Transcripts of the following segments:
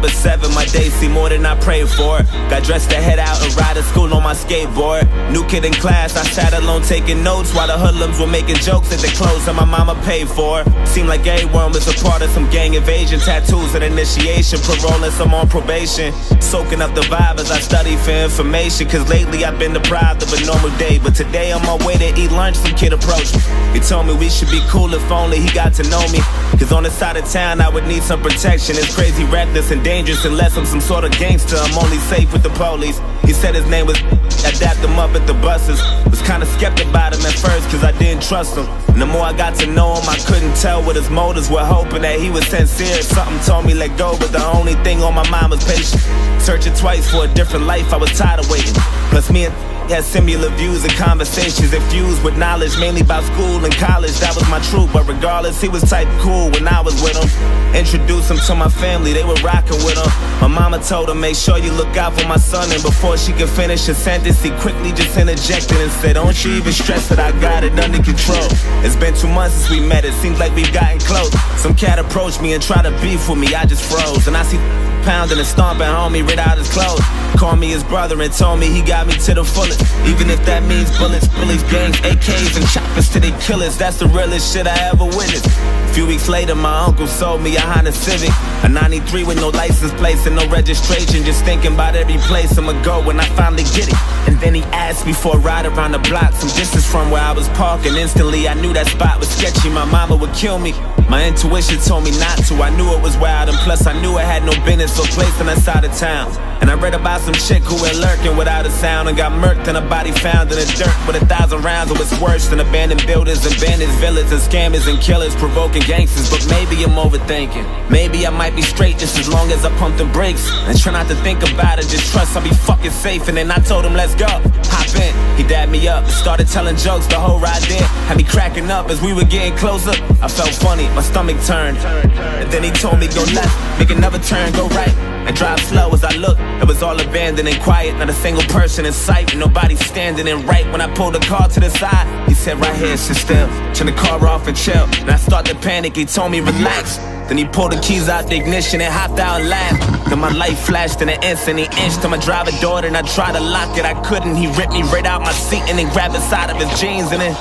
at 7, my days seem more than I prayed for. Got dressed to head out and ride to school on my skateboard. New kid in class, I sat alone taking notes while the hoodlums were making jokes at the clothes that my mama paid for. Seemed like everyone was a part of some gang invasion. Tattoos and initiation, parole and some on probation. Soaking up the vibe as I study for information, cause lately I've been deprived of a normal day. But today on my way to eat lunch, some kid approached me. He told me we should be cool if only he got to know me, cause on the side of town I would need some protection. It's crazy, reckless and dangerous unless I'm some sort of gangster. I'm only safe with the police. He said his name was I dapped him up at the buses. Was kinda skeptic about him at first cause I didn't trust him. And the more I got to know him, I couldn't tell what his motives were, hoping that he was sincere. Something told me let go, but the only thing on my mind was patience. Searching twice for a different life, I was tired of waiting. Plus me and had similar views and conversations infused with knowledge, mainly about school and college. That was my truth, but regardless, he was type cool when I was with him. Introduced him to my family, they were rocking with him. My mama told him, make sure you look out for my son. And before she could finish a sentence, he quickly just interjected and said, don't you even stress that I got it under control. It's been 2 months since we met, it seems like we've gotten close. Some cat approached me and tried to beef with me, I just froze. And I see pounding and stomping homie rid out his clothes. Called me his brother and told me he got me to the fullest. Even if that means bullets, bullies, gangs, AKs, and choppers to their killers. That's the realest shit I ever witnessed. A few weeks later, my uncle sold me a Honda Civic, a 93 with no license plates and no registration. Just thinking about every place I'ma go when I finally get it. And then he asked me for a ride around the block, some distance from where I was parking. Instantly I knew that spot was sketchy, my mama would kill me. My intuition told me not to, I knew it was wild, and plus I knew it had no business or place on that side of town. And I read about some chick who went lurking without a sound and got murked and a body found in the dirt with 1,000 rounds. It was worse than abandoned buildings, abandoned villas, and scammers and killers provoking gangsters. But maybe I'm overthinking, maybe I might be straight just as long as I pump the brakes and try not to think about it, just trust I'll be fucking safe. And then I told him let's go, hop in. He dabbed me up and started telling jokes the whole ride there. Had me cracking up as we were getting closer. I felt funny, my stomach turned. And then he told me go left, make another turn, go right, and drive slow. As I looked, it was all abandoned and quiet, not a single person in sight, and nobody standing. And right when I pulled the car to the side, he said right here, sit still, turn the car off and chill. And I started to panic, he told me relax. Then he pulled the keys out the ignition and hopped out and laughed. Then my light flashed in an instant, he inched to my driver door and I tried to lock it, I couldn't. He ripped me right out my seat and then grabbed the side of his jeans and then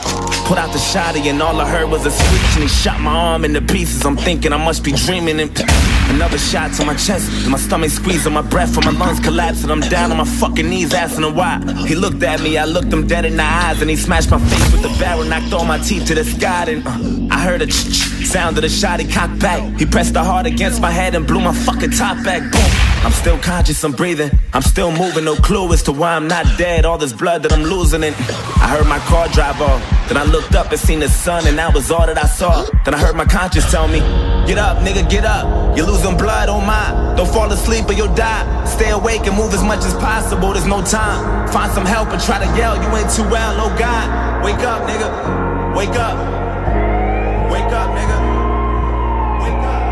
pulled out the shotty, and all I heard was a screech and he shot my arm into pieces. I'm thinking I must be dreaming, and another shot to my chest and my stomach squeezing, my breath and my lungs collapsing. I'm down on my fucking knees asking him why. He looked at me, I looked him dead in the eyes, and he smashed my face with the barrel, knocked all my teeth to the sky. Then I heard a sound of the shot, he cocked back. He pressed the heart against my head and blew my fucking top back. Boom. I'm still conscious, I'm breathing, I'm still moving, no clue as to why I'm not dead. All this blood that I'm losing, and I heard my car drive off. Then I looked up and seen the sun, and that was all that I saw. Then I heard my conscience tell me, get up, nigga, get up. You're losing blood, oh my. Don't fall asleep or you'll die. Stay awake and move as much as possible, there's no time. Find some help and try to yell, you ain't too well, oh God. Wake up, nigga, wake up. Wake up, nigga. Wake up.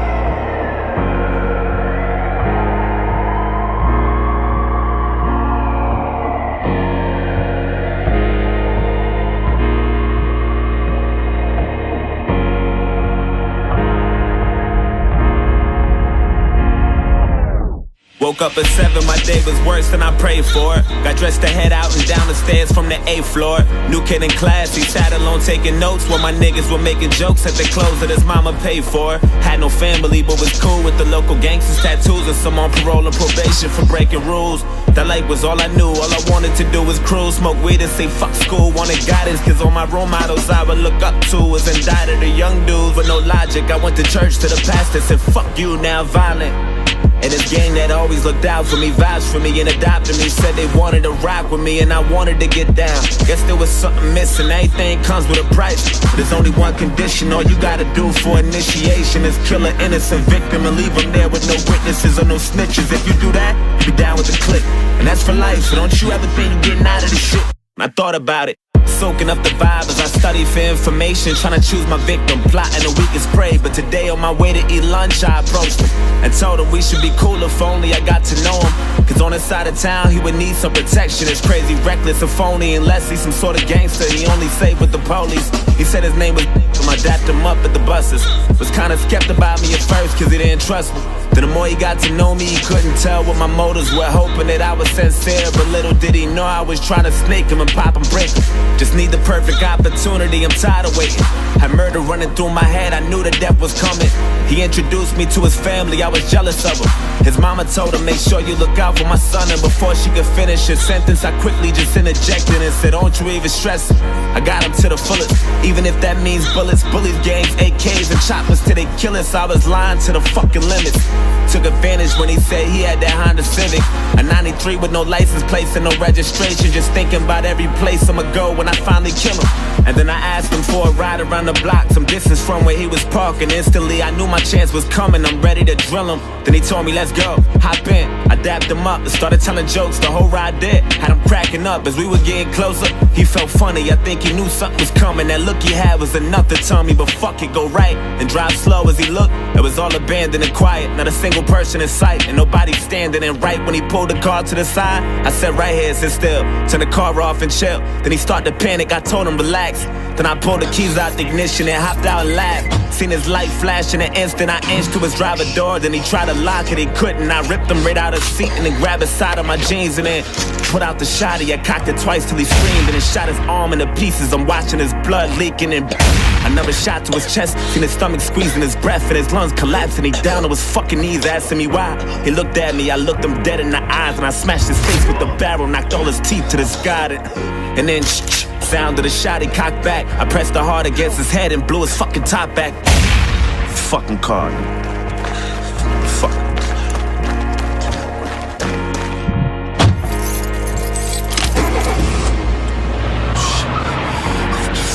Woke up at 7, my day was worse than I prayed for. Got dressed to head out and down the stairs from the 8th floor. New kid in class, he sat alone taking notes while my niggas were making jokes at the clothes that his mama paid for. Had no family but was cool with the local gangsters, tattoos, and some on parole and probation for breaking rules. That life was all I knew, all I wanted to do was cruise, smoke weed and say fuck school. Wanted guidance cause all my role models I would look up to was indicted, the young dudes with no logic. I went to church to the pastor, said fuck you, now violent. And this gang that always looked out for me, vouched for me and adopted me, said they wanted to rock with me and I wanted to get down. Guess there was something missing, everything comes with a price. But there's only one condition, all you gotta do for initiation is kill an innocent victim and leave them there with no witnesses or no snitches. If you do that, you be down with the clique. And that's for life, so don't you ever think you're getting out of this shit. And I thought about it, soaking up the vibe as I study for information, trying to choose my victim, plotting the weakest prey. But today on my way to eat lunch, I approached him and told him we should be cool if only I got to know him. Cause on his side of town, he would need some protection. It's crazy, reckless, and phony, unless he's some sort of gangster. He only safe with the police. He said his name was I dapped him up at the buses. Was kinda skeptic about me at first cause he didn't trust me. Then the more he got to know me, he couldn't tell what my motives were, hoping that I was sincere. But little did he know I was trying to snake him and pop and break him. Just need the perfect opportunity, I'm tired of waiting. Had murder running through my head, I knew the death was coming. He introduced me to his family, I was jealous of him. His mama told him, make sure you look out for my son. And before she could finish her sentence, I quickly just interjected and said, don't you even stress it. I got him to the fullest, even if that means bullets, bullies, gangs, AKs, and choppers till they kill us. I was lying to the fucking limits. Took advantage when he said he had that Honda Civic, a 93 with no license plates and no registration. Just thinking about every place I'ma go when I finally kill him. And then I asked him for a ride around the block, some distance from where he was parking. Instantly I knew my chance was coming, I'm ready to drill him. Then he told me, let's go, hop in. I dapped him up and started telling jokes, the whole ride did. Had him cracking up as we were getting closer. He felt funny, I think he knew something was coming. That look he had was enough to tell me, but fuck it, go right and drive slow. As he looked, it was all abandoned and quiet, not a single person in sight, and nobody standing. And right when he pulled the car to the side, I said right here, sit still, turn the car off and chill. Then he started to panic, I told him relax. Then I pulled the keys out the ignition and hopped out and laughed. Seen his light flash in an instant, I inched to his driver door. Then he tried to lock it, he couldn't. I ripped him right out of his seat and then grabbed the side of my jeans and then put out the shotty. I cocked it twice till he screamed and then shot his arm into pieces. I'm watching his blood leaking and another shot to his chest. Seen his stomach squeezing his breath and his lungs collapsing. He down on his fucking knees asking me why. He looked at me, I looked him dead in the eyes and I smashed his face with the barrel, knocked all his teeth to the sky. And then sound of the shot, he cocked back. I pressed the hard against his head and blew his fucking top back. Fucking car. Fuck.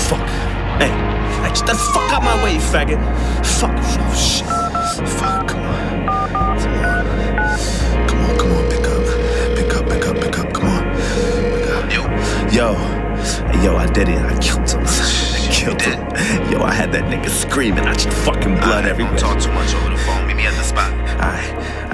Fuck. Hey, get the fuck out my way, you faggot. Fuck. Oh, shit. Fuck, come on. Come on, pick up, come on. Yo, I did it. I killed him. Yo, I had that nigga screaming. I just fucking blood everywhere. Don't talk too much over the phone. Meet me at the spot. Alright.